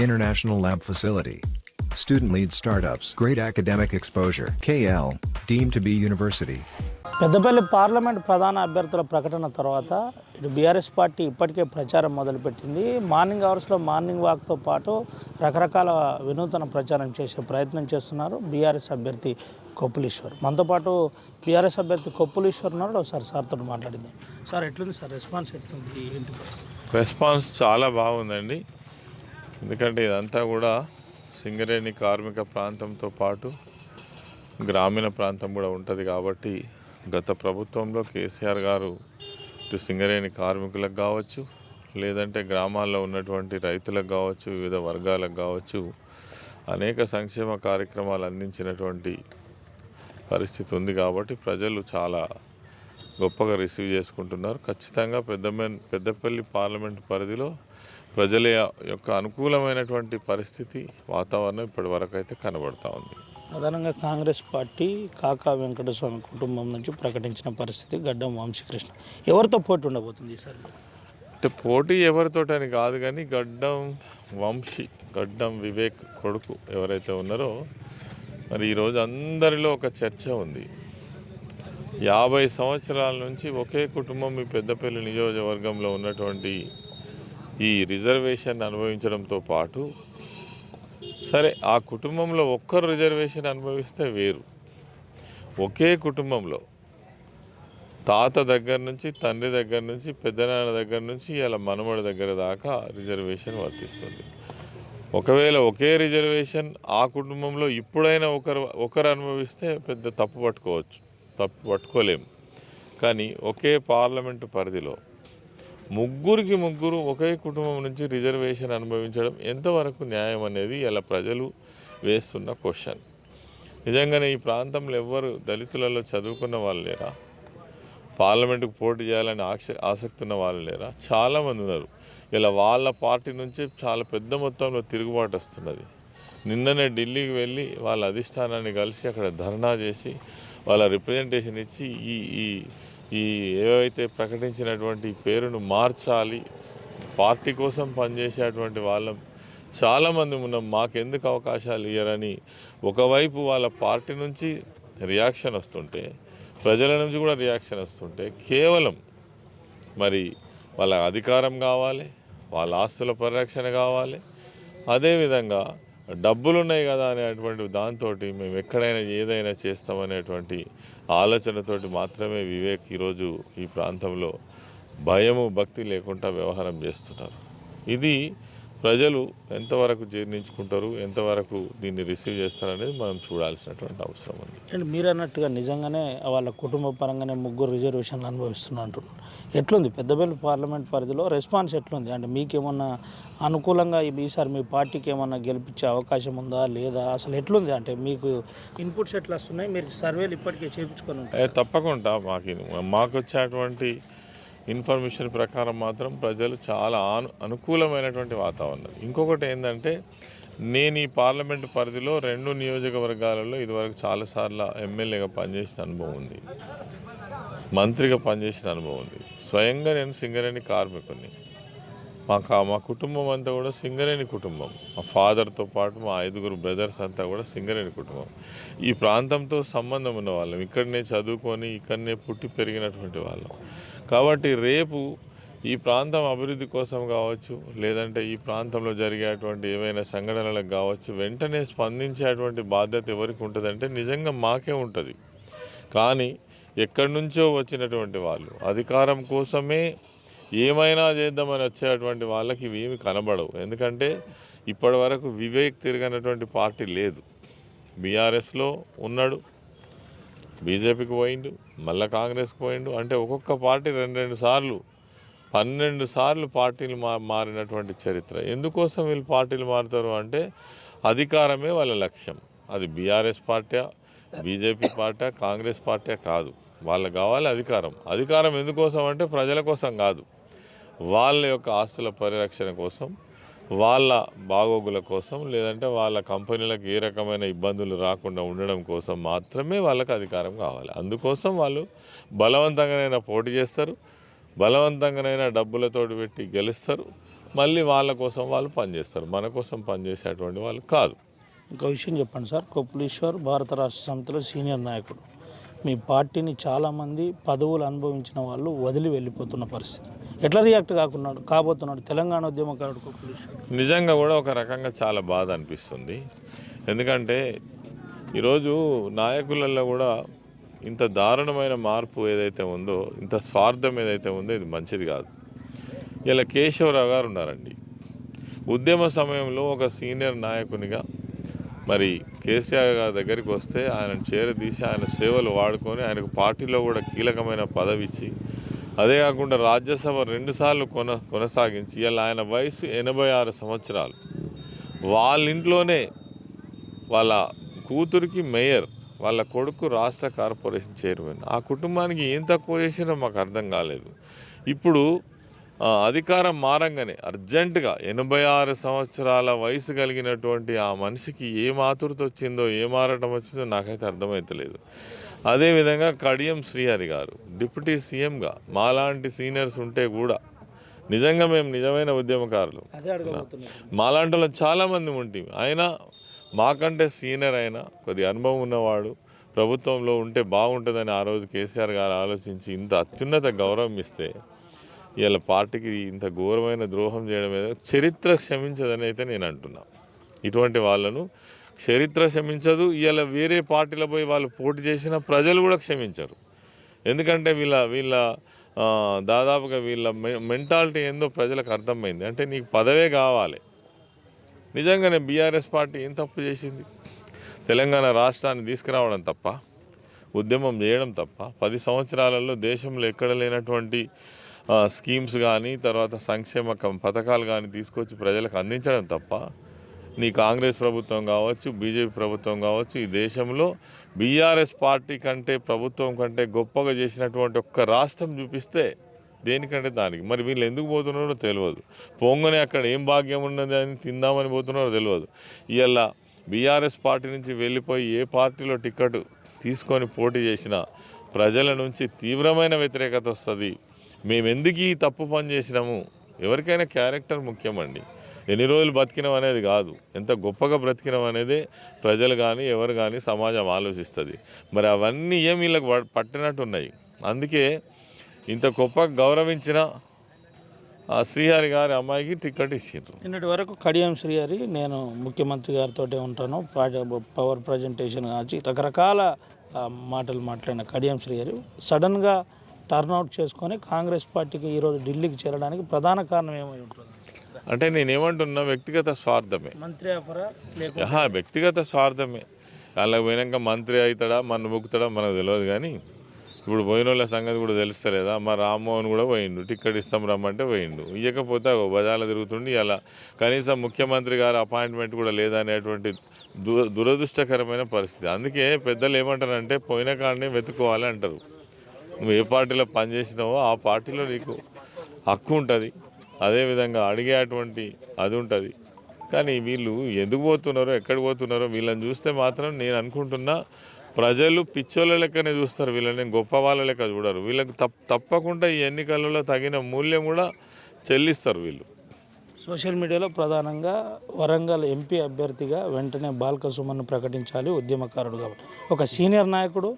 International lab facility. Student-led startups. Great academic exposure. KL. Deemed to be university. Peddapalli parliament ప్రధాన అభ్యర్థుల ప్రకటన తర్వాత ఇటు బీఆర్ఎస్ పార్టీ ఇప్పటికే ప్రచారం మొదలుపెట్టింది. మార్నింగ్ అవర్స్లో మార్నింగ్ వాక్తో పాటు రకరకాల వినూతన ప్రచారం చేసే ప్రయత్నం చేస్తున్నారు బీఆర్ఎస్ అభ్యర్థి కొప్పులీశ్వర్. మనతో పాటు బీఆర్ఎస్ అభ్యర్థి కొప్పులీశ్వర్ ఉన్నాడు. ఒకసారి సార్తో మాట్లాడిద్దాం. సార్ ఎట్లుంది సార్ రెస్పాన్స్ ఎట్లుంది, ఏంటి పరిస్థితి? రెస్పాన్స్ చాలా బాగుందండి. ఎందుకంటే ఇదంతా కూడా సింగరేణి కార్మిక ప్రాంతంతో పాటు గ్రామీణ ప్రాంతం కూడా ఉంటుంది కాబట్టి గత ప్రభుత్వంలో కేసీఆర్ గారు ఇటు సింగరేణి కార్మికులకు కావచ్చు, లేదంటే గ్రామాల్లో ఉన్నటువంటి రైతులకు కావచ్చు, వివిధ వర్గాలకు కావచ్చు అనేక సంక్షేమ కార్యక్రమాలు అందించినటువంటి పరిస్థితి ఉంది కాబట్టి ప్రజలు చాలా గొప్పగా రిసీవ్ చేసుకుంటున్నారు. ఖచ్చితంగా పెద్దపల్లి పార్లమెంటు పరిధిలో ప్రజల యొక్క అనుకూలమైనటువంటి పరిస్థితి వాతావరణం ఇప్పటి వరకు అయితే కనబడుతూ ఉంది. ప్రధానంగా కాంగ్రెస్ పార్టీ కాకా వెంకటస్వామి కుటుంబం నుంచి ప్రకటించిన పరిస్థితి గడ్డం వంశీకృష్ణ ఎవరితో పోటీ ఉండబోతుంది ఈసారి? అంటే పోటీ ఎవరితోటని కాదు కానీ గడ్డం వివేక్ కొడుకు ఎవరైతే ఉన్నారో మరి ఈరోజు అందరిలో ఒక చర్చ ఉంది. 50 సంవత్సరాల నుంచి ఒకే కుటుంబం ఈ పెద్దపల్లి నియోజకవర్గంలో ఉన్నటువంటి ఈ రిజర్వేషన్ అనుభవించడంతో పాటు సరే ఆ కుటుంబంలో ఒక్కరు రిజర్వేషన్ అనుభవిస్తే వేరు, ఒకే కుటుంబంలో తాత దగ్గర నుంచి తండ్రి దగ్గర నుంచి పెద్దనాన్న దగ్గర నుంచి ఇలా మనమడి దగ్గర దాకా రిజర్వేషన్ వర్తిస్తుంది. ఒకవేళ ఒకే రిజర్వేషన్ ఆ కుటుంబంలో ఇప్పుడైనా ఒకరు అనుభవిస్తే పెద్ద తప్పు పట్టుకోలేము. కానీ ఒకే పార్లమెంటు పరిధిలో ముగ్గురు ఒకే కుటుంబం నుంచి రిజర్వేషన్ అనుభవించడం ఎంతవరకు న్యాయం అనేది ఇలా ప్రజలు వేస్తున్న క్వశ్చన్. నిజంగానే ఈ ప్రాంతంలో ఎవ్వరు దళితులలో చదువుకున్న వాళ్ళు లేరా? పార్లమెంటుకు పోటీ చేయాలని ఆసక్తి ఉన్న వాళ్ళు లేరా? చాలామంది ఉన్నారు. ఇలా వాళ్ళ పార్టీ నుంచి చాలా పెద్ద మొత్తంలో తిరుగుబాటు వస్తున్నది. నిన్ననే ఢిల్లీకి వెళ్ళి వాళ్ళ అధిష్టానాన్ని కలిసి అక్కడ ధర్నా చేసి వాళ్ళ రిప్రజెంటేషన్ ఇచ్చి ఈ ఏవైతే ప్రకటించినటువంటి పేరును మార్చాలి, పార్టీ కోసం పనిచేసేటువంటి వాళ్ళం చాలామంది ఉన్నాం, మాకెందుకు అవకాశాలు ఇయ్యరని ఒకవైపు వాళ్ళ పార్టీ నుంచి రియాక్షన్ వస్తుంటే, ప్రజల నుంచి కూడా రియాక్షన్ వస్తుంటే కేవలం మరి వాళ్ళ అధికారం కావాలి, వాళ్ళ ఆస్తుల పరిరక్షణ కావాలి, అదేవిధంగా డబ్బులు ఉన్నాయి కదా అనేటువంటి దాంతో మేము ఎక్కడైనా ఏదైనా చేస్తామనేటువంటి ఆలోచనతోటి మాత్రమే వివేక్ ఈరోజు ఈ ప్రాంతంలో భయము భక్తి లేకుండా వ్యవహారం చేస్తున్నారు. ఇది ప్రజలు ఎంతవరకు జీర్ణించుకుంటారు, ఎంతవరకు దీన్ని రిసీవ్ చేస్తారు అనేది మనం చూడాల్సినటువంటి అవసరం ఉంది. అండ్ మీరు అన్నట్టుగా నిజంగానే వాళ్ళ కుటుంబ పరంగానే ముగ్గురు రిజర్వేషన్లు అనుభవిస్తున్నారు అంటున్నారు. ఎట్లుంది పెద్దపల్లి పార్లమెంట్ పరిధిలో రెస్పాన్స్ ఎట్లుంది? అంటే మీకేమన్నా అనుకూలంగా ఈసారి మీ పార్టీకి ఏమన్నా గెలిపించే అవకాశం ఉందా లేదా? అసలు ఎట్లుంది? అంటే మీకు ఇన్పుట్స్ ఎట్లా వస్తున్నాయి? మీరు సర్వేలు ఇప్పటికే చేయించుకొని తప్పకుండా మాకు వచ్చేటువంటి ఇన్ఫర్మేషన్ ప్రకారం మాత్రం ప్రజలు చాలా అనుకూలమైనటువంటి వాతావరణం. ఇంకొకటి ఏంటంటే నేను ఈ పార్లమెంటు పరిధిలో 2 నియోజకవర్గాలలో ఇదివరకు చాలాసార్లు ఎమ్మెల్యేగా పనిచేసిన అనుభవం ఉంది, మంత్రిగా పనిచేసిన అనుభవం ఉంది. స్వయంగా నేను సింగరేణి కార్మికుడిని. మా కుటుంబం అంతా కూడా సింగరేణి కుటుంబం. మా ఫాదర్తో పాటు మా 5 బ్రదర్స్ అంతా కూడా సింగరేణి కుటుంబం. ఈ ప్రాంతంతో సంబంధం ఉన్న వాళ్ళం, ఇక్కడనే చదువుకొని ఇక్కడనే పుట్టి పెరిగినటువంటి వాళ్ళం. కాబట్టి రేపు ఈ ప్రాంతం అభివృద్ధి కోసం కావచ్చు, లేదంటే ఈ ప్రాంతంలో జరిగేటువంటి ఏవైనా సంఘటనలకు కావచ్చు, వెంటనే స్పందించేటువంటి బాధ్యత ఎవరికి ఉంటుందంటే నిజంగా మాకే ఉంటుంది. కానీ ఎక్కడి నుంచో వచ్చినటువంటి వాళ్ళు అధికారం కోసమే ఏమైనా చేద్దామని వచ్చేటువంటి వాళ్ళకి ఇవేమి కనబడవు. ఎందుకంటే ఇప్పటి వరకు వివేక్ తిరగనటువంటి పార్టీ లేదు. బీఆర్ఎస్లో ఉన్నాడు, బీజేపీకి పోయిండు, మళ్ళీ కాంగ్రెస్కి పోయిండు. అంటే ఒక్కొక్క పార్టీ 2 సార్లు 12 సార్లు పార్టీలు మారినటువంటి చరిత్ర. ఎందుకోసం వీళ్ళు పార్టీలు మారుతారు అంటే అధికారమే వాళ్ళ లక్ష్యం. అది BRS party, BJP party, Congress party కాదు. వాళ్ళకి కావాలి అధికారం. అధికారం ఎందుకోసం అంటే ప్రజల కోసం కాదు, వాళ్ళ యొక్క ఆస్తుల పరిరక్షణ కోసం, వాళ్ళ బాగోగుల కోసం, లేదంటే వాళ్ళ కంపెనీలకు ఏ రకమైన ఇబ్బందులు రాకుండా ఉండడం కోసం మాత్రమే వాళ్ళకి అధికారం కావాలి. అందుకోసం వాళ్ళు బలవంతంగానైనా పోటీ చేస్తారు, బలవంతంగానైనా డబ్బులతోటి పెట్టి గెలుస్తారు, మళ్ళీ వాళ్ళ కోసం వాళ్ళు పనిచేస్తారు, మన కోసం పనిచేసేటువంటి వాళ్ళు కాదు. ఇంకో విషయం చెప్పండి సార్, కొప్పులీశ్వర్ భారత రాష్ట్ర సమితిలో సీనియర్ నాయకుడు, మీ పార్టీని చాలామంది పదవులు అనుభవించిన వాళ్ళు వదిలి వెళ్ళిపోతున్న పరిస్థితి, ఎట్లా రియాక్ట్ కాబోతున్నాడు తెలంగాణ ఉద్యమకారుడు కొప్పులీశ్వర్? నిజంగా కూడా ఒక రకంగా చాలా బాధ అనిపిస్తుంది. ఎందుకంటే ఈరోజు నాయకులలో కూడా ఇంత దారుణమైన మార్పు ఏదైతే ఉందో, ఇంత స్వార్థం ఏదైతే ఉందో, ఇది మంచిది కాదు. ఇలా కేశవరావు గారు ఉన్నారండి, ఉద్యమ సమయంలో ఒక సీనియర్ నాయకునిగా మరి కేసీఆర్ గారి దగ్గరికి వస్తే ఆయన చేరదీసి ఆయన సేవలు వాడుకొని ఆయనకు పార్టీలో కూడా కీలకమైన పదవి ఇచ్చి, అదే కాకుండా రాజ్యసభ 2 సార్లు కొనసాగించి ఇలా ఆయన వయసు 86 సంవత్సరాలు, వాళ్ళ ఇంట్లోనే వాళ్ళ కూతురికి మేయర్, వాళ్ళ కొడుకు రాష్ట్ర కార్పొరేషన్ చైర్మన్, ఆ కుటుంబానికి ఏం తక్కువ చేసినా మాకు అర్థం కాలేదు. ఇప్పుడు అధికారం మారంగానే అర్జెంటుగా 86 సంవత్సరాల వయసు కలిగినటువంటి ఆ మనిషికి ఏ ఆతురత వచ్చిందో, ఏ మారటం వచ్చిందో నాకైతే అర్థమవుతలేదు. అదేవిధంగా కడియం శ్రీహరి గారు డిప్యూటీ సీఎంగా మాలాంటి సీనియర్స్ ఉంటే కూడా, నిజంగా మేము నిజమైన ఉద్యమకారులు, మాలాంటి వాళ్ళు చాలామంది ఉంటాం, అయినా మాకంటే సీనియర్ అయినా కొద్ది అనుభవం ఉన్నవాడు ప్రభుత్వంలో ఉంటే బాగుంటుందని ఆ రోజు కేసీఆర్ గారు ఆలోచించి ఇంత అత్యున్నత గౌరవం ఇస్తే, ఇలా పార్టీకి ఇంత ఘోరమైన ద్రోహం చేయడం మీద చరిత్ర క్షమించదని అయితే నేను అంటున్నా. ఇటువంటి వాళ్ళను చరిత్ర క్షమించదు. ఇలా వేరే పార్టీలో పోయి వాళ్ళు పోటీ చేసిన ప్రజలు కూడా క్షమించరు. ఎందుకంటే వీళ్ళ దాదాపుగా వీళ్ళ మెంటాలిటీ ఏందో ప్రజలకు అర్థమైంది. అంటే నీకు పదవే కావాలి. నిజంగానే బీఆర్ఎస్ పార్టీ ఏం తప్పు చేసింది? తెలంగాణ రాష్ట్రాన్ని తీసుకురావడం తప్ప, ఉద్యమం చేయడం తప్ప, 10 సంవత్సరాలలో దేశంలో ఎక్కడ లేనటువంటి స్కీమ్స్ కానీ తర్వాత సంక్షేమ పథకాలు కానీ తీసుకొచ్చి ప్రజలకు అందించడం తప్ప, నీ కాంగ్రెస్ ప్రభుత్వం కావచ్చు, బీజేపీ ప్రభుత్వం కావచ్చు, ఈ దేశంలో బీఆర్ఎస్ పార్టీ కంటే ప్రభుత్వం కంటే గొప్పగా చేసినటువంటి ఒక్క రాష్ట్రం చూపిస్తే దేనికంటే దానికి. మరి వీళ్ళు ఎందుకు పోతున్నారో తెలియదు. పొంగనే అక్కడ ఏం భాగ్యం ఉన్నది అని తిందామని పోతున్నారో తెలియదు. ఇలా బీఆర్ఎస్ పార్టీ నుంచి వెళ్ళిపోయి ఏ పార్టీలో టికెట్ తీసుకొని పోటీ చేసినా ప్రజల నుంచి తీవ్రమైన వ్యతిరేకత వస్తుంది. మేము ఎందుకు ఈ తప్పు పని చేసినాము? ఎవరికైనా క్యారెక్టర్ ముఖ్యమండి. ఎన్ని రోజులు బతికినాం అనేది కాదు, ఎంత గొప్పగా బ్రతికినాం అనేది ప్రజలు కానీ ఎవరు కానీ సమాజం ఆలోచిస్తుంది. మరి అవన్నీ ఏం వీళ్ళకి పట్టినట్టు ఉన్నాయి. అందుకే ఇంత గొప్పగా గౌరవించిన ఆ శ్రీహరి గారి అమ్మాయికి టికెట్ ఇచ్చిండ్రు. నిన్నటి వరకు కడియం శ్రీహరి నేను ముఖ్యమంత్రి గారితో ఉంటాను, పవర్ ప్రజెంటేషన్ కాచి రకరకాల మాటలు మాట్లాడిన కడియం శ్రీహరి సడన్గా టర్న్అవుట్ చేసుకొని కాంగ్రెస్ పార్టీకి ఈరోజు ఢిల్లీకి చేరడానికి ప్రధాన కారణం ఏమై ఉంటుంది? అంటే నేనేమంటున్నా, వ్యక్తిగత స్వార్థమే. మంత్రి ఆఫరా? వ్యక్తిగత స్వార్థమే. వాళ్ళకి పోయినాక మంత్రి అవుతాడా, మన మొక్కుతాడా మనకు తెలియదు. కానీ ఇప్పుడు పోయిన వాళ్ళ సంగతి కూడా తెలుస్తలేదా? మా రామ్మోహన్ కూడా పోయిండు, టికెట్ ఇస్తాం రమ్మంటే పోయిండు, ఇవ్వకపోతే బజార్లో తిరుగుతుండి. ఇలా కనీసం ముఖ్యమంత్రి గారు అపాయింట్మెంట్ కూడా లేదనేటువంటి దురదృష్టకరమైన పరిస్థితి. అందుకే పెద్దలు ఏమంటారంటే పోయిన కాడనే వెతుక్కోవాలి అంటారు. నువ్వు ఏ పార్టీలో పనిచేసినావో ఆ పార్టీలో నీకు హక్కు ఉంటుంది, అదేవిధంగా అడిగేటువంటి అది ఉంటుంది. కానీ వీళ్ళు ఎందుకు పోతున్నారో, ఎక్కడికి పోతున్నారో వీళ్ళని చూస్తే మాత్రం నేను అనుకుంటున్నా ప్రజలు పిచ్చోళ్ళ లెక్కనే చూస్తారు, వీళ్ళని గొప్ప వాళ్ళ లెక్క చూడరు. వీళ్ళకి తప్పకుండా ఈ ఎన్నికలలో తగిన మూల్యం కూడా చెల్లిస్తారు వీళ్ళు. సోషల్ మీడియాలో ప్రధానంగా వరంగల్ ఎంపీ అభ్యర్థిగా వెంటనే బాల్క సుమన్ను ప్రకటించాలి ఉద్యమకారుడు కాబట్టి, ఒక సీనియర్ నాయకుడు,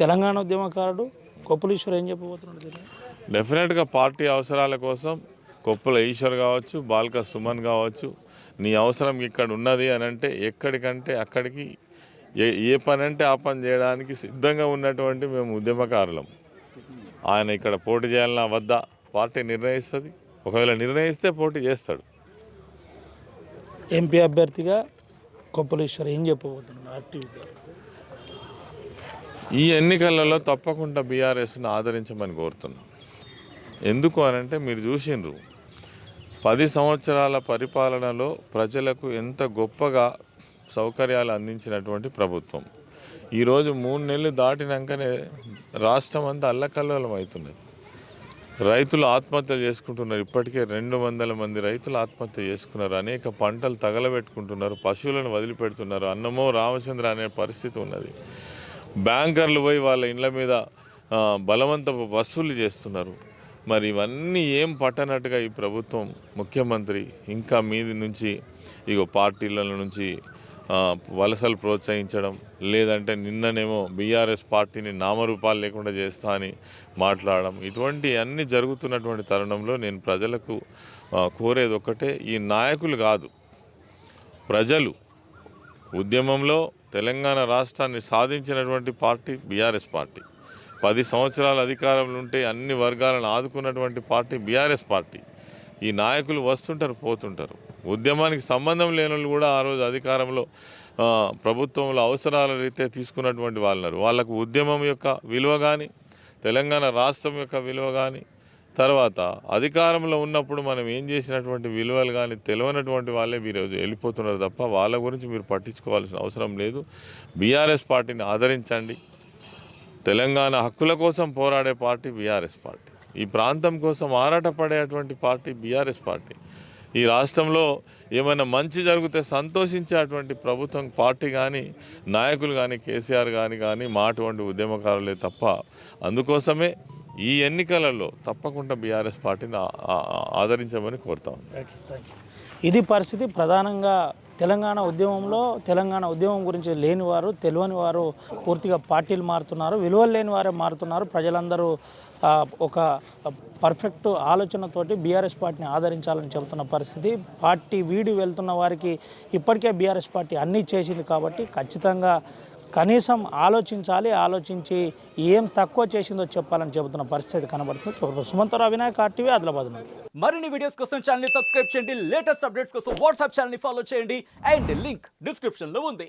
తెలంగాణ ఉద్యమకారుడు కొప్పులీశ్వర్ ఏం చెప్పబోతున్నాడు? డెఫినెట్గా పార్టీ అవసరాల కోసం కొప్పుల ఈశ్వర్ కావచ్చు, బాల్క సుమన్ కావచ్చు, నీ అవసరం ఇక్కడ ఉన్నది అని అంటే ఎక్కడికంటే అక్కడికి ఏ పని అంటే ఆ పని చేయడానికి సిద్ధంగా ఉన్నటువంటి మేము ఉద్యమకారులం. ఆయన ఇక్కడ పోటీ చేయాలన్నా వద్దా పార్టీ నిర్ణయిస్తుంది. ఒకవేళ నిర్ణయిస్తే పోటీ చేస్తాడు. ఎంపీ అభ్యర్థిగా కొప్పులీశ్వర్ ఏం చెప్పబోతున్నాడు యాక్టివిటీ? ఈ ఎన్నికలలో తప్పకుండా బీఆర్ఎస్ను ఆదరించమని కోరుతున్నాం. ఎందుకు అనంటే మీరు చూసిండ్రు 10 సంవత్సరాల పరిపాలనలో ప్రజలకు ఎంత గొప్పగా సౌకర్యాలు అందించినటువంటి ప్రభుత్వం. ఈరోజు 3 నెలలు దాటినాకనే రాష్ట్రం అంతా అల్లకల్లోలం అవుతున్నది. రైతులు ఆత్మహత్య చేసుకుంటున్నారు. ఇప్పటికే 200 మంది రైతులు ఆత్మహత్య చేసుకున్నారు. అనేక పంటలు తగలబెట్టుకుంటున్నారు, పశువులను వదిలిపెడుతున్నారు. అన్నమో రామచంద్ర అనే పరిస్థితి ఉన్నది. బ్యాంకర్లు పోయి వాళ్ళ ఇండ్ల మీద బలవంతపు వసూలు చేస్తున్నారు. మరి ఇవన్నీ ఏం పట్టనట్టుగా ఈ ప్రభుత్వం ముఖ్యమంత్రి ఇంకా మీది నుంచి ఇగో పార్టీల నుంచి వలసలు ప్రోత్సహించడం, లేదంటే నిన్ననేమో బీఆర్ఎస్ పార్టీని నామరూపాలు లేకుండా చేస్తా అని మాట్లాడడం, ఇటువంటి అన్నీ జరుగుతున్నటువంటి తరుణంలో నేను ప్రజలకు కోరేది ఒక్కటే, ఈ నాయకులు కాదు ప్రజలు. ఉద్యమంలో తెలంగాణ రాష్ట్రాన్ని సాధించినటువంటి పార్టీ బీఆర్ఎస్ పార్టీ. 10 సంవత్సరాల అధికారంలో ఉంటే అన్ని వర్గాలను ఆదుకున్నటువంటి పార్టీ బీఆర్ఎస్ పార్టీ. ఈ నాయకులు వస్తుంటారు, పోతుంటారు. ఉద్యమానికి సంబంధం లేని వాళ్ళు కూడా ఆ రోజు అధికారంలో ప్రభుత్వంలో అవసరాల రీత్యా తీసుకున్నటువంటి వాళ్ళన్నారు. వాళ్ళకు ఉద్యమం యొక్క విలువ కానీ, తెలంగాణ రాష్ట్రం యొక్క విలువ కానీ, తర్వాత అధికారంలో ఉన్నప్పుడు మనం ఏం చేసినటువంటి విలువలు కానీ తెలియనటువంటి వాళ్ళే ఈరోజు వెళ్ళిపోతున్నారు తప్ప వాళ్ళ గురించి మీరు పట్టించుకోవాల్సిన అవసరం లేదు. బీఆర్ఎస్ పార్టీని ఆదరించండి. తెలంగాణ హక్కుల కోసం పోరాడే పార్టీ బీఆర్ఎస్ పార్టీ. ఈ ప్రాంతం కోసం ఆరాటపడేటువంటి పార్టీ బీఆర్ఎస్ పార్టీ. ఈ రాష్ట్రంలో ఏమైనా మంచి జరిగితే సంతోషించేటువంటి ప్రభుత్వం పార్టీ కానీ నాయకులు కానీ కేసీఆర్ కానీ మా అటువంటి ఉద్యమకారులే తప్ప. అందుకోసమే ఈ ఎన్నికలలో తప్పకుండా బీఆర్ఎస్ పార్టీని ఆదరించమని కోరుతాం. ఇది పరిస్థితి. ప్రధానంగా తెలంగాణ ఉద్యమం గురించి లేని వారు, తెలియని వారు పూర్తిగా పార్టీలు మారుతున్నారు, విలువలు లేని వారే మారుతున్నారు. ప్రజలందరూ ఒక పర్ఫెక్ట్ ఆలోచనతోటి బీఆర్ఎస్ పార్టీని ఆదరించాలని చెబుతున్న పరిస్థితి. పార్టీ వీడి వెళ్తున్న వారికి ఇప్పటికే బీఆర్ఎస్ పార్టీ అన్నీ చేసింది కాబట్టి ఖచ్చితంగా కనీసం ఆలోచించి ఏం తక్కువ చేసిందో చెప్పాలని చెబుతున్న పరిస్థితి కనబడుతుంది. సుమంతరావు, వినాయక్, RTV, ఆదిలాబాద్. మరిన్ని వీడియోస్ కోసం ఛానల్ ని సబ్స్క్రైబ్ చేయండి. లేటెస్ట్ అప్డేట్స్ కోసం వాట్సాప్ ఛానల్ ని ఫాలో చేయండి. అండ్ లింక్ డిస్క్రిప్షన్ లో ఉంది.